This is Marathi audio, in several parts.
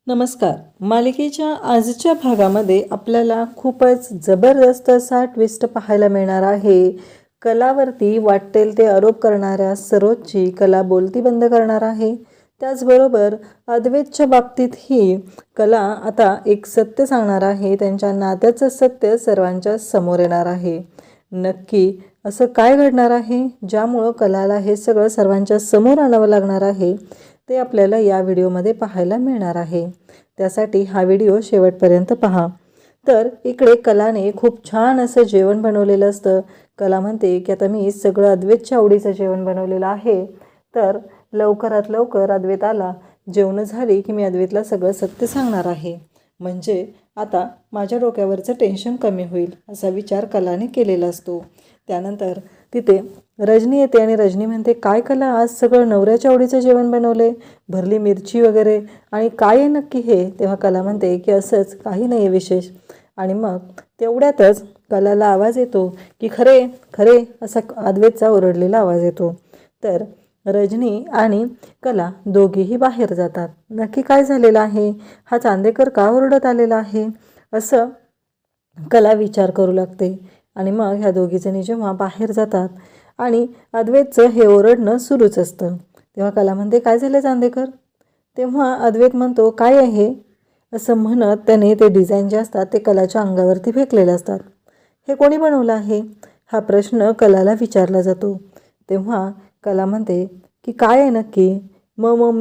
नमस्कार. मालिकेच्या आजच्या भागामध्ये आपल्याला खूपच जबरदस्त असा ट्विस्ट पाहायला मिळणार आहे. कलावरती वाटेल ते आरोप करणाऱ्या सरोजची कला बोलती बंद करणार आहे. त्याचबरोबर अद्वैतच्या बाबतीतही कला आता एक सत्य सांगणार आहे. त्यांच्या नात्याचं सत्य सर्वांच्या समोर येणार आहे. नक्की असं काय घडणार आहे ज्यामुळं कलाला हे सगळं सर्वांच्या समोर आणावं लागणार आहे ते आपल्याला या व्हिडिओमध्ये पाहायला मिळणार आहे. त्यासाठी हा व्हिडिओ शेवटपर्यंत पहा. तर इकडे कलाने खूप छान असं जेवण बनवलेलं असतं. कला म्हणते की आता मी सगळं अद्वैतच्या आवडीचं जेवण बनवलेलं आहे. तर लवकरात लवकर अद्वैत आला, जेवण झाली की मी अद्वैतला सगळं सत्य सांगणार आहे. म्हणजे आता माझ्या डोक्यावरचं टेन्शन कमी होईल असा विचार कलाने केलेला असतो. त्यानंतर तिथे रजनी येते आणि रजनी म्हणते, काय कला आज सगळं नवऱ्याच्या आवडीचं जेवण बनवले, भरली मिरची वगैरे, आणि काय आहे नक्की हे? तेव्हा कला म्हणते की असंच काही नाही आहे विशेष. आणि मग तेवढ्यातच कलाला आवाज येतो की खरे खरे असा अद्वैतचा ओरडलेला आवाज येतो. तर रजनी आणि कला दोघीही बाहेर जातात. नक्की काय झालेलं आहे? हा चांदेकर का ओरडत आलेला आहे असं कला विचार करू लागते. आणि मग ह्या दोघीजणी जेव्हा बाहेर जातात आणि अद्वैतचं हे ओरडणं सुरूच असतं, तेव्हा कला म्हणते, काय झालं चांदेकर? तेव्हा अद्वैत म्हणतो, काय आहे असं म्हणत त्याने ते डिझाईन जे असतात ते कलाच्या अंगावरती फेकलेले असतात. हे कोणी बनवलं आहे हा प्रश्न कलाला विचारला जातो. तेव्हा कला म्हणते की काय आहे नक्की? मग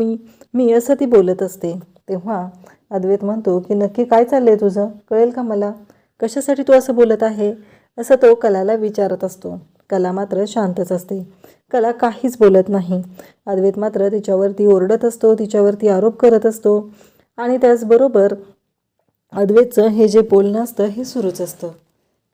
मी असं ती बोलत असते. तेव्हा अद्वैत म्हणतो की नक्की काय चाललंय तुझं, कळेल का मला? कशासाठी तू असं बोलत आहे असं तो कलाला विचारत असतो. कला मात्र शांतच असते. कला काहीच बोलत नाही. अद्वैत मात्र तिच्यावरती ओरडत असतो, तिच्यावरती आरोप करत असतो. आणि त्याचबरोबर अद्वैतचं हे जे बोलणं असतं हे सुरूच असतं.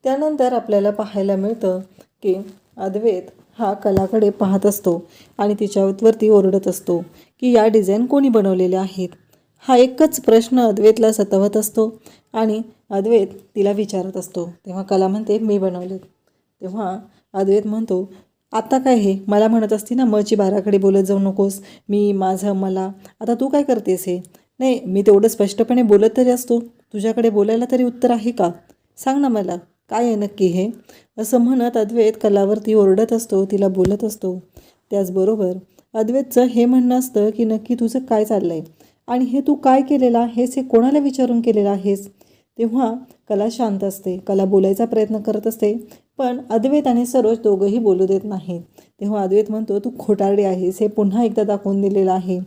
त्यानंतर आपल्याला पाहायला मिळतं की अद्वैत हा कलाकडे पाहत असतो आणि तिच्यावरती ओरडत असतो की या डिझाईन कोणी बनवलेल्या आहेत. हा एकच प्रश्न अद्वैतला सतावत असतो आणि अद्वैत तिला विचारत असतो. तेव्हा कला म्हणते, मी बनवलेत. तेव्हा अद्वैत म्हणतो, आता काय हे मला म्हणत असती ना, मची बाराकडे बोलत जाऊ नकोस, मी माझं मला. आता तू काय करतेस हे? नाही, मी तेवढं स्पष्टपणे बोलत तरी असतो, तुझ्याकडे बोलायला तरी उत्तर आहे का? सांग ना मला, काय आहे नक्की हे? असं म्हणत अद्वैत कलावरती ओरडत असतो, तिला बोलत असतो. त्याचबरोबर अद्वैतचं हे म्हणणं असतं की नक्की तुझं काय चाललं आहे आणि हे तू काय केलेलं आहेस, हे कोणाला विचारून केलेलं आहेस? तेव्हा कला शांत असते. कला बोलायचा प्रयत्न करत असते, पण अद्वैत आणि सरोज दोघंही बोलू देत नाहीत. तेव्हा अद्वैत म्हणतो, तू खोटारडी आहेस हे पुन्हा एकदा दाखवून दिलेलं आहे.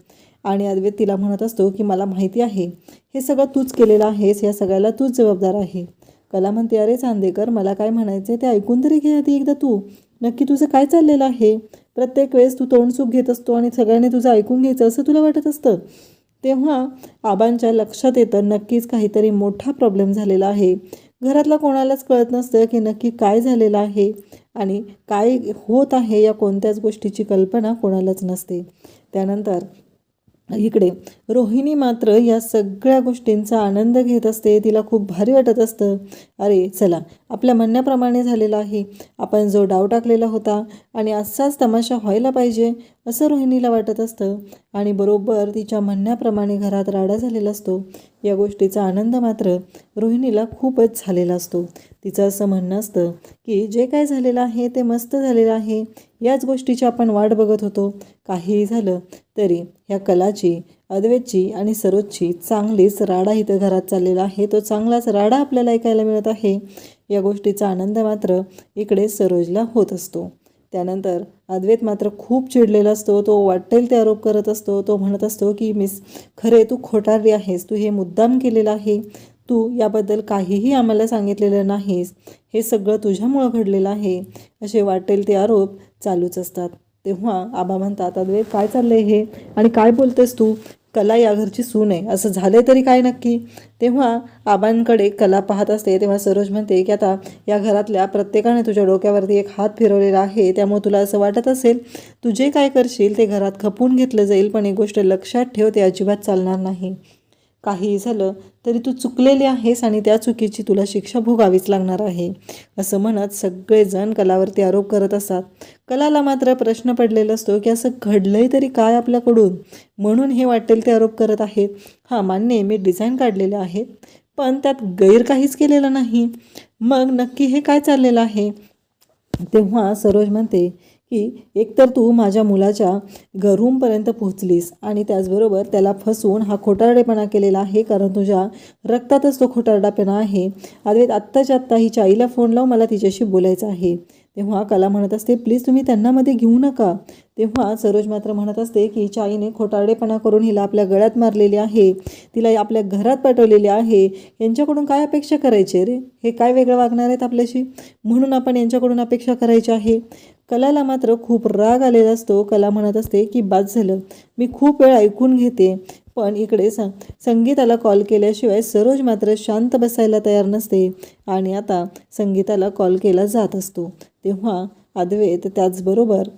आणि अद्वैत तिला म्हणत असतो की मला माहिती आहे हे सगळं तूच केलेलं आहेस, या सगळ्याला तूच जबाबदार आहे. कला म्हणते, अरे चांदेकर, मला काय म्हणायचं ते ऐकून तरी घे आधी एकदा तू. नक्की तुझं काय चाललेलं आहे? प्रत्येक वेळेस तू तोंडसुख घेत असतो आणि सगळ्यांनी तुझं ऐकून घ्यायचं असं तुला वाटत असतं. तेव्हा आबांच्या लक्षात येतं नक्कीच काहीतरी मोठा प्रॉब्लेम झालेला आहे. घरातला कोणालाच कळत नसतं की नक्की काय झालेलं आहे आणि काय होत आहे, या कोणत्याच गोष्टीची कल्पना कोणालाच नसते. त्यानंतर इकडे रोहिणी मात्र या सगळ्या गोष्टींचा आनंद घेत असते. तिला खूप भारी वाटत असतं. अरे चला, आपल्या म्हणण्याप्रमाणे झालेलं आहे, आपण जो डाव टाकलेला होता आणि असाच तमाशा व्हायला पाहिजे असं रोहिणीला वाटत असतं. आणि बरोबर तिच्या म्हणण्याप्रमाणे घरात राडा झालेला असतो. या गोष्टीचा आनंद मात्र रोहिणीला खूपच झालेला असतो. तिचं असं म्हणणं असतं की जे काय झालेलं आहे ते मस्त झालेलं आहे, याच गोष्टीची आपण वाट बघत होतो. काहीही झालं तरी ह्या कलाची, अद्वैतची आणि सरोजची चांगलीच राडा इथं घरात चाललेला आहे. तो चांगलाच राडा आपल्याला ऐकायला मिळत आहे. या गोष्टीचा आनंद मात्र इकडे सरोजला होत असतो. त्यानंतर अद्वैत मात्र खूप चिडलेला असतो. तो वाटेल ते आरोप करत असतो. तो म्हणत असतो की खरे तू खोटारडी आहेस, तू हे मुद्दाम केलेलं आहे, तू याबद्दल काहीही आम्हाला सांगितलेलं नाहीस, हे सगळं तुझ्यामुळं घडलेलं आहे, असे वाटेल ते आरोप चालूच असतात. तेव्हा आबा म्हणतात, अद्वैत काय चाललंय हे आणि काय बोलतेस तू? कला या घरची सून आहे, असं झाले तरी काय नक्की? तेव्हा आबांकडे कला पाहत असते. तेव्हा सरोज म्हणते की आता या घरातल्या प्रत्येकाने तुझ्या डोक्यावरती एक हात फिरवलेला आहे, त्यामुळे तुला असं वाटत असेल तू जे काय करशील ते घरात खपून घेतलं जाईल, पण एक गोष्ट लक्षात ठेव, ते अजिबात चालणार नाही. काहीही झालं तरी तू चुकलेली आहेस आणि त्या चुकीची तुला शिक्षा भोगावीच लागणार आहे, असं म्हणत सगळेजण कलावरती आरोप करत असतात. कलाला मात्र प्रश्न पडलेला असतो की असं घडलंय तरी काय आपल्याकडून, म्हणून हे वाटेल ते आरोप करत आहेत. हां, मान्य आहे, मी डिझाईन काढलेले आहेत, पण त्यात गैर काहीच केलेलं नाही. मग नक्की हे काय चाललेलं आहे? तेव्हा सरोज म्हणते की एकतर तू माझ्या मुलाच्या रूमपर्यंत पोहोचलीस आणि त्याचबरोबर त्याला फसवून हा खोटारडेपणा केलेला आहे, कारण तुझ्या रक्तातच तो खोटारडेपणा आहे. अद्वैत आत्ताच्या आत्ता हिच्या आईला फोन लाव, मला तिच्याशी बोलायचं आहे. तेव्हा कला म्हणत असते प्लीज तुम्ही त्यांना मध्ये घेऊ नका. तेव्हा सरोज मात्र म्हणत असते की हिच्या आईने खोटारडेपणा करून हिला आपल्या गळ्यात मारलेली आहे, तिला आपल्या घरात पाठवलेली आहे. यांच्याकडून काय अपेक्षा करायची रे? हे काय वेगळं वागणार आहेत आपल्याशी, म्हणून आपण यांच्याकडून अपेक्षा करायची आहे. कलाला मात्र खूप राग आलेला असतो. कला म्हणत असते की बाद झालं, मी खूप वेळ ऐकून घेते, पण इकडे संगीताला कॉल केल्याशिवाय सरोज मात्र शांत बसायला तयार नसते आणि आता संगीताला कॉल केला जात असतो. तेव्हा अद्वैत त्याचबरोबर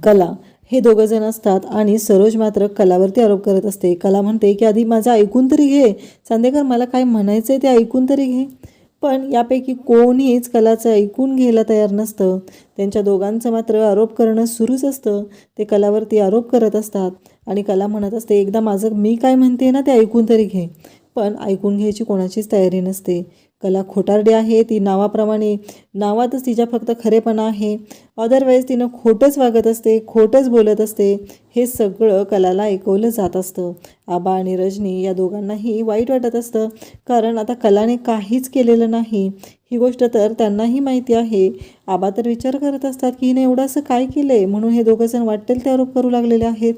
कला हे दोघं जण असतात आणि सरोज मात्र कलावरती आरोप करत असते. कला म्हणते की आधी माझं ऐकून तरी घे चांदेकर, मला काय म्हणायचं आहे ते ऐकून तरी घे. पण यापैकी कोणीच कलाचं ऐकून घ्यायला तयार नसतं. त्यांच्या दोघांचं मात्र आरोप करणं सुरूच असतं. ते कलावरती आरोप करत असतात आणि कला म्हणत असते एकदा माझं मी काय म्हणते ना ते ऐकून तरी घे, पण ऐकून घ्यायची कोणाचीच तयारी नसते. कला खोटारडी आहे, ती नावाप्रमाणे नावातच तिच्या फक्त खरेपणा आहे, अदरवाईज तिनं खोटंच वागत असते, खोटंच बोलत असते. हे सगळं कलाला ऐकवलं जात असतं. आबा आणि रजनी या दोघांनाही वाईट वाटत असतं, कारण आता कलाने काहीच केलेलं नाही ही गोष्ट तर त्यांनाही माहिती आहे. आबा तर विचार करत असतात की हिने एवढं असं काय केलं आहे, म्हणून हे दोघंजण वाटेल ते आरोप करू लागलेले आहेत.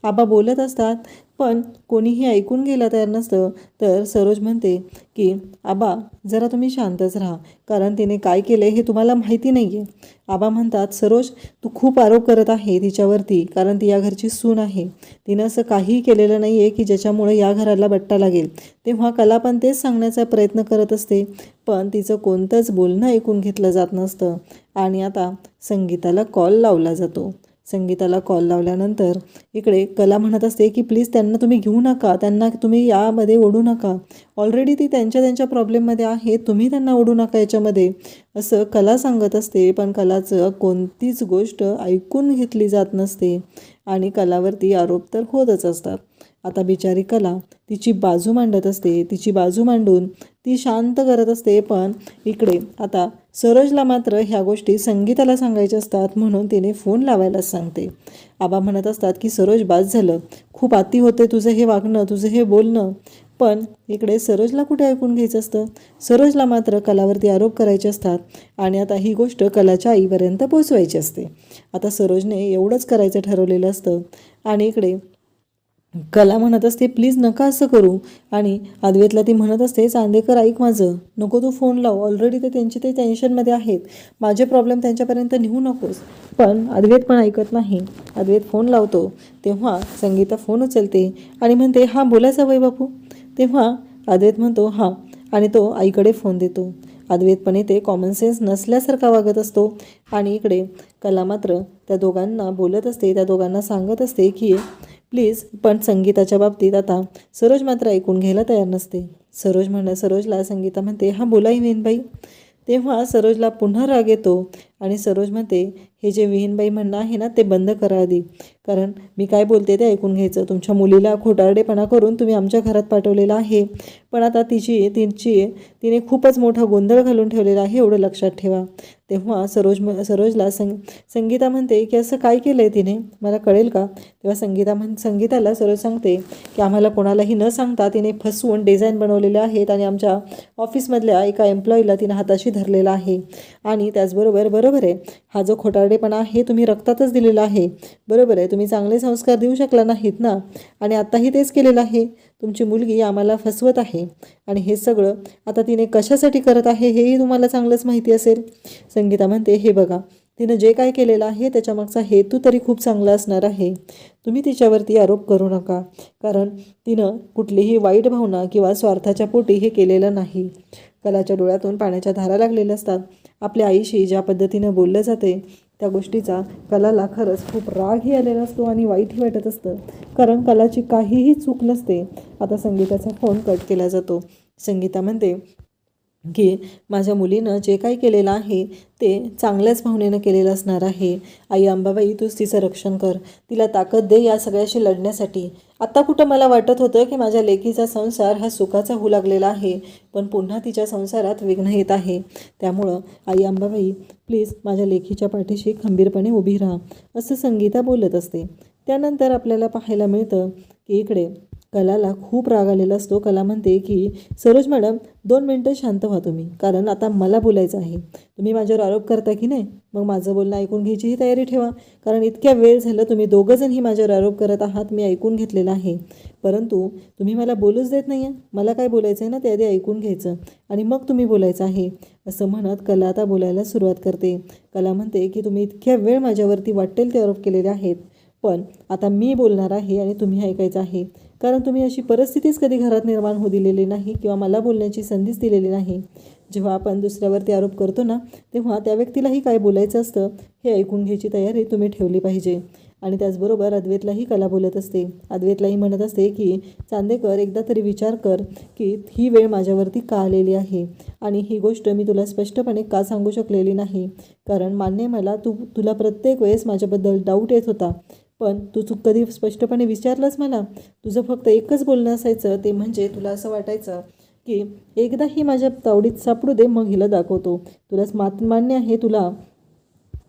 आबा बोलत असतात पण कोणीही ऐकून गेला तयार नसतं. तर सरोज म्हणते की आबा जरा तुम्ही शांतच राहा, कारण तिने काय केलं हे तुम्हाला माहिती नाही आहे. आबा म्हणतात सरोज तू खूप आरोप करत आहे तिच्यावरती, कारण ती या घरची सून आहे, तिनं असं काहीही केलेलं नाही आहे की ज्याच्यामुळे या घराला बट्टा लागेल. तेव्हा कला पण तेच सांगण्याचा प्रयत्न करत असते, पण तिचं कोणतंच बोलणं ऐकून घेतलं जात नसतं. आणि आता संगीताला कॉल लावला जातो. संगीताला कॉल लावल्यानंतर इकडे कला म्हणत असते की प्लीज त्यांना तुम्ही घेऊ नका, त्यांना तुम्ही यामध्ये ओढू नका, ऑलरेडी ती त्यांच्या प्रॉब्लेममध्ये आहे, तुम्ही त्यांना ओढू नका याच्यामध्ये, असं कला सांगत असते. पण कलाचं कोणतीच गोष्ट ऐकून घेतली जात नसते आणि कलावरती आरोप तर होतच असतात. आता बिचारी कला तिची बाजू मांडत असते, तिची बाजू मांडून ती शांत करत असते. पण इकडे आता सरोजला मात्र ह्या गोष्टी संगीताला सांगायच्या असतात, म्हणून तिने फोन लावायलाच सांगते. आबा म्हणत असतात की सरोज बाद झालं, खूप अति होते तुझं हे वागणं, तुझं हे बोलणं. पण इकडे सरोजला कुठे ऐकून घ्यायचं असतं. सरोजला मात्र कलावरती आरोप करायचे असतात आणि आता ही गोष्ट कलाच्या आईपर्यंत पोचवायची असते. आता सरोजने एवढंच करायचं ठरवलेलं असतं आणि इकडे कला म्हणत असते प्लीज नका असं करू. आणि अद्वैतला ती म्हणत असते चांदेकर ऐक माझं, नको तू फोन लाव, ऑलरेडी ते ते टेन्शनमध्ये आहेत, माझे प्रॉब्लेम त्यांच्यापर्यंत नेऊ नकोस. पण अद्वैत पण ऐकत नाही. अद्वैत फोन लावतो तेव्हा संगीता फोन उचलते आणि म्हणते हां बोला सवय बापू. तेव्हा अद्वैत म्हणतो हां आणि तो आईकडे फोन देतो. अद्वैत पण इथे कॉमन सेन्स नसल्यासारखा वागत असतो आणि इकडे कला मात्र त्या दोघांना बोलत असते, त्या दोघांना सांगत असते की प्लीज. पण संगीताच्या बाबतीत आता सरोज मात्र ऐकून घ्यायला तयार नसते. सरोजला संगीता म्हणते हां बोला विहीनबाई. तेव्हा सरोजला पुन्हा राग येतो आणि सरोज म्हणते हे जे विहीनबाई म्हणणं आहे ना ते बंद करा आधी, कारण मी काय बोलते ते ऐकून घ्यायचं. तुमच्या मुलीला खोटारडेपणा करून तुम्ही आमच्या घरात पाठवलेला आहे, पण आता तिने खूपच मोठा गोंधळ घालून ठेवलेला आहे, एवढं लक्षात ठेवा. तेव्हा सरोजला संगीता म्हणते की असं काय केलं आहे तिने, मला कळेल का? तेव्हा संगीताला सरोज सांगते की आम्हाला कोणालाही न सांगता तिने फसवून डिझाईन बनवलेले आहेत आणि आमच्या ऑफिसमधल्या एका एम्प्लॉईला तिने हाताशी धरलेला आहे. आणि त्याचबरोबर बरोबर आहे, हा जो खोटारडेपणा आहे तुम्ही रक्तातच दिलेला आहे, बरोबर आहे, तुम्ही चांगले संस्कार देऊ शकला नाहीत ना, आणि आत्ताही तेच केलेलं आहे. तुमची मुलगी आम्हाला फसवत आहे आणि हे सगळं आता तिने कशासाठी करत आहे हेही तुम्हाला चांगलंच माहिती असेल. संगीता म्हणते हे बघा, तिनं जे काय केलेलं आहे त्याच्यामागचा हेतू तरी खूप चांगला असणार आहे, तुम्ही तिच्यावरती आरोप करू नका, कारण तिनं कुठलीही वाईट भावना किंवा स्वार्थाच्या पोटी हे केलेलं नाही. कलाच्या डोळ्यातून पाण्याच्या धारा लागलेल्या असतात. आपल्या आईशी ज्या पद्धतीनं बोललं जाते त्या गोष्टीचा कलाला खरंच खूप रागही आलेला असतो आणि वाईटही वाटत असतं, कारण कलाची काहीही चूक नसते. आता संगीताचा फोन कट केला जातो. संगीता म्हणते की माझ्या मुलीनं जे काही केलेलं आहे ते चांगल्याच भावनेनं केलेलं असणार आहे. आई अंबाबाई, तूच तिचं रक्षण कर, तिला ताकद दे या सगळ्याशी लढण्यासाठी. आत्ता कुठं मला वाटत होतं की माझ्या लेकीचा संसार हा सुखाचा होऊ लागलेला आहे, पण पुन्हा तिच्या संसारात विघ्न येत आहे. त्यामुळं आई अंबाबाई, प्लीज माझ्या लेकीच्या पाठीशी खंबीरपणे उभी राहा, असं संगीता बोलत असते. त्यानंतर आपल्याला पाहायला मिळतं की इकडे कलाला खूप राग आलेला असतो. कला म्हणते की सरोज मॅडम, 2 मिनटं शांत व्हा तुम्ही, कारण आता मला बोलायचं आहे. तुम्ही माझ्यावर आरोप करता की नाही, मग माझं बोलणं ऐकून घ्यायचीही तयारी ठेवा, कारण इतक्या वेळ झालं तुम्ही दोघंजणही माझ्यावर आरोप करत आहात. मी ऐकून घेतलेलं आहे, परंतु तुम्ही मला बोलूच देत नाही आहे. मला काय बोलायचं आहे ना, त्याआधी ऐकून घ्यायचं आणि मग तुम्ही बोलायचं आहे, असं म्हणत कला आता बोलायला सुरुवात करते. कला म्हणते की तुम्ही इतक्या वेळ माझ्यावरती वाटेल ते आरोप केलेले आहेत, पण आता मी बोलणार आहे आणि तुम्ही ऐकायचं आहे, कारण तुम्ही अशी परिस्थितीच कधी घरात निर्माण होऊ दिलेली नाही किंवा मला बोलण्याची संधीच दिलेली नाही. जेव्हा आपण दुसऱ्यावरती आरोप करतो ना, तेव्हा त्या व्यक्तीलाही काय बोलायचं असतं हे ऐकून घ्यायची तयारी तुम्ही ठेवली पाहिजे. आणि त्याचबरोबर अद्वैतलाही कला बोलत असते. अद्वैतलाही म्हणत असते की चांदेकर, एकदा तरी विचार कर की ही वेळ माझ्यावरती का आलेली आहे आणि ही गोष्ट मी तुला स्पष्टपणे का सांगू शकलेली नाही, कारण मान्य मला तुला प्रत्येक वेळेस माझ्याबद्दल डाऊट येत होता, पण तू कधी स्पष्टपणे विचारलंस मला. तुझं फक्त एकच बोलणं असायचं, ते म्हणजे तुला असं वाटायचं की एकदा ही माझ्या तावडीत सापडू दे, मग हिला दाखवतो. तुलाच मान्य आहे, तुला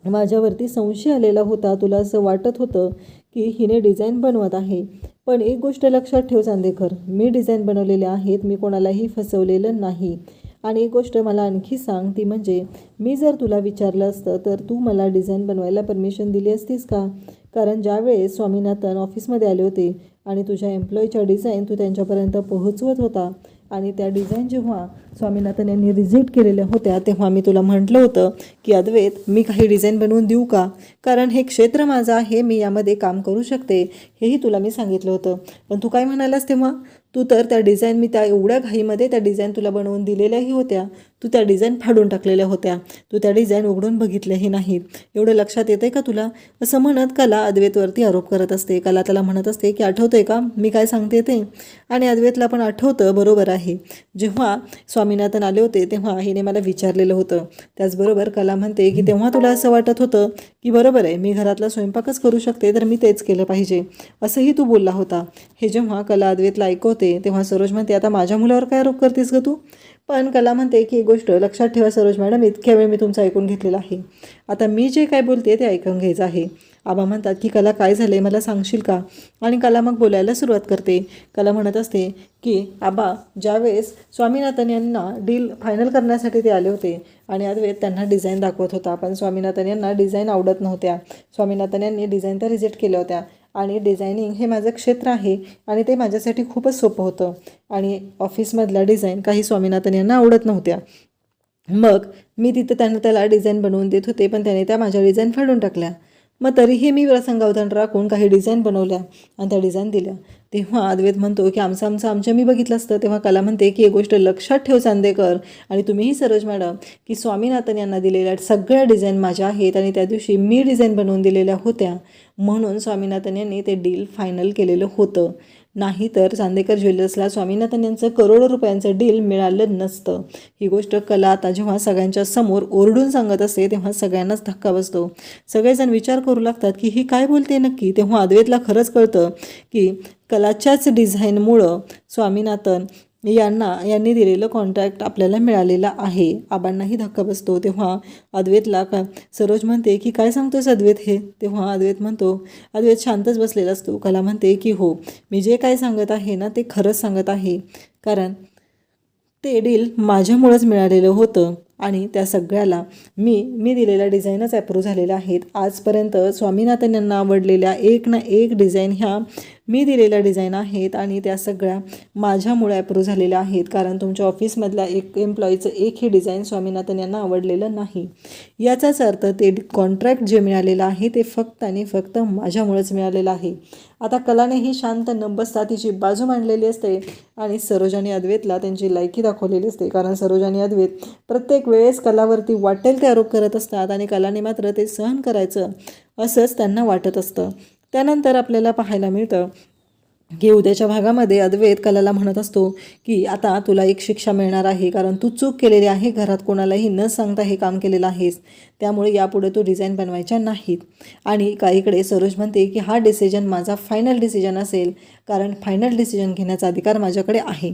माझ्यावरती संशय आलेला होता. तुला असं वाटत होतं की हिने डिझाईन बनवत आहे, पण एक गोष्ट लक्षात ठेव चांदेकर, मी डिझाईन बनवलेले आहेत, मी कोणालाही फसवलेलं नाही. आणि एक गोष्ट मला आणखी सांग, ती म्हणजे मी जर तुला विचारलं असतं तर तू मला डिझाईन बनवायला परमिशन दिली असतीस का? कारण ज्यावेळेस स्वामीनाथन ऑफिसमध्ये आले होते आणि तुझ्या एम्प्लॉईच्या डिझाईन तू त्यांच्यापर्यंत पोहोचवत होता आणि त्या डिझाईन जेव्हा स्वामीनाथन यांनी रिजेक्ट केलेल्या होत्या, तेव्हा मी तुला म्हटलं होतं की अद्वैत, मी काही डिझाईन बनवून देऊ का, कारण हे क्षेत्र माझं आहे, मी यामध्ये काम करू शकते, हेही तुला मी सांगितलं होतं. पण तू काय म्हणालास तेव्हा? तू तर त्या डिझाईन, मी त्या एवढ्या घाईमध्ये त्या डिझाईन तुला बनवून दिलेल्याही होत्या, तू त्या डिझाईन फाडून टाकलेल्या होत्या, तू त्या डिझाईन उघडून बघितल्याही नाहीत. एवढं लक्षात येतं आहे का तुला? असं म्हणत कला अद्वैतवरती आरोप करत असते. कला त्याला म्हणत असते की आठवतं आहे का मी काय सांगते ते? आणि अद्वैतला पण आठवतं, बरोबर आहे, जेव्हा स्वामीनाथन आले होते तेव्हा हिने मला विचारलेलं होतं. त्याचबरोबर कला म्हणते की तेव्हा तुला असं वाटत होतं की बरोबर आहे, मी घरातला स्वयंपाकच करू शकते, तर मी तेच केलं पाहिजे, असंही तू बोलला होता. हे जेव्हा कला अद्वैतला ऐकवते तेव्हा सरोज म्हणते, आता माझ्या मुलावर काय आरोप करतेस ग तू? पण कला म्हणते की एक गोष्ट लक्षात ठेवा सरोज मॅडम, इतक्या वेळ मी तुमचं ऐकून घेतलेलं आहे, आता मी जे काय बोलते ते ऐकून घ्यायचं आहे. आबा म्हणतात की कला, काय झालं आहे मला सांगशील का? आणि कला मग बोलायला सुरुवात करते. कला म्हणत असते की आबा, ज्यावेळेस स्वामीनाथन यांना डील फायनल करण्यासाठी ते आले होते आणि अद्वैत त्यांना डिझाईन दाखवत होता, पण स्वामीनाथन यांना डिझाईन आवडत नव्हत्या. स्वामीनाथन यांनी डिझाईन तर रिजेक्ट केल्या होत्या आणि डिझायनिंग हे माझं क्षेत्र आहे आणि ते माझ्यासाठी खूपच सोपं होतं आणि ऑफिसमधल्या डिझाईन काही स्वामीनाथन यांना आवडत नव्हत्या. मग मी तिथं त्याला डिझाईन बनवून देत होते, पण त्याने त्या माझ्या डिझाईन फाडून टाकल्या. मग तरीही मी प्रसंगावधान राखून काही डिझाईन बनवल्या आणि त्या डिझाईन दिल्या. तेव्हा अद्वैत म्हणतो की आमचं मी बघितलं असतं. तेव्हा कला म्हणते की एक गोष्ट लक्षात ठेव चांदेकर, आणि तुम्हीही सरोज मॅडम, की स्वामीनाथन यांना दिलेल्या सगळ्या डिझाईन माझ्या आहेत आणि त्या दिवशी मी डिझाईन बनवून दिलेल्या होत्या, म्हणून स्वामीनाथन यांनी ते डील फायनल केलेलं होतं. नाहीतर चांदेकर ज्वेलर्सला स्वामीनाथन यांचं करोडो रुपयांचं डील मिळालं नसतं. ही गोष्ट कला आता जेव्हा सगळ्यांच्या समोर ओरडून सांगत असते तेव्हा सगळ्यांनाच धक्का बसतो. सगळेजण विचार करू लागतात की ही काय बोलते नक्की. तेव्हा अद्वैतला खरंच कळतं की कलाच्याच डिझाईनमुळं स्वामीनाथन यांनी दिलेलं कॉन्ट्रॅक्ट आपल्याला मिळालेलं आहे. आबांनाही धक्का बसतो. तेव्हा अद्वैतला सरोज म्हणते की काय सांगतोस अद्वैत हे? तेव्हा अद्वैत म्हणतो, अद्वैत शांतच बसलेला असतो. कला म्हणते की हो, मी जे काय सांगत आहे ना ते खरंच सांगत आहे, कारण ते डील माझ्यामुळंच मिळालेलं होतं आणि त्या सगळ्याला मी दिलेल्या डिझाईनच ॲप्रूव्ह झालेल्या आहेत. आजपर्यंत स्वामीनाथन यांना आवडलेल्या एक ना एक डिझाईन ह्या मी दिलेल्या डिझाईन आहेत आणि त्या सगळ्या माझ्यामुळे अप्रूव्ह झालेल्या आहेत, कारण तुमच्या ऑफिसमधल्या एक एम्प्लॉईचं एकही डिझाईन स्वामीनाथन यांना आवडलेलं नाही. याचाच अर्थ ते कॉन्ट्रॅक्ट जे मिळालेलं आहे ते फक्त आणि फक्त माझ्यामुळेच मिळालेलं आहे. आता कलानेही शांत न बसता तिची बाजू मांडलेली असते आणि सरोज आणि अद्वैतला त्यांची लायकी दाखवलेली असते, कारण सरोज आणि अद्वैत प्रत्येक वेळेस कलावरती वाटेल ते आरोप करत असतात आणि कलाने मात्र ते सहन करायचं असंच त्यांना वाटत असतं. त्यानंतर आपल्याला पाहायला मिळतं की उद्याच्या भागामध्ये अद्वैत कलाला म्हणत असतो की आता तुला एक शिक्षा मिळणार आहे, कारण तू चूक केलेली आहे, घरात कोणालाही न सांगता हे काम केलेलं आहेस, त्यामुळे यापुढे तू डिझाईन बनवायच्या नाहीत. आणि काहीकडे सरोज म्हणते की हा डिसिजन माझा फायनल डिसिजन असेल, कारण फायनल डिसिजन घेण्याचा अधिकार माझ्याकडे आहे.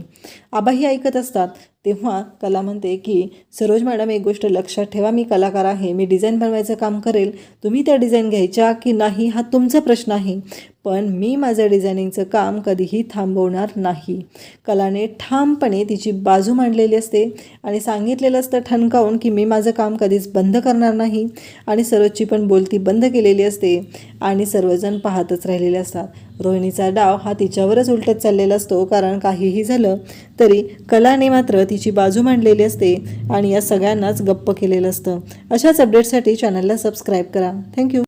आबाही ऐकत असतात. तेव्हा कला म्हणते की सरोज मॅडम, एक गोष्ट लक्षात ठेवा, मी कलाकार आहे, मी डिझाईन बनवायचं काम करेल, तुम्ही त्या डिझाईन घ्यायच्या की नाही हा तुमचा प्रश्न आहे, पण मी माझं डिझायनिंगचं काम कधीही थांबवणार नाही. कलाने ठामपणे तिची बाजू मांडलेली असते आणि सांगितलेलं असतं ठणकावून की मी माझं काम कधीच बंद करणार नाही. आणि सरोजची पण बोलती बंद केलेली असते आणि सर्वजण पाहतच राहिलेले असतात. रोहिणीचा डाव हा तिच्यावरच उलटत चाललेला असतो, कारण काहीही झालं तरी कलाने मात्र तिची बाजू मांडलेली असते आणि या सगळ्यांनाच गप्प केलेलं असतं. अशाच अपडेटसाठी चॅनलला सबस्क्राईब करा. थँक्यू.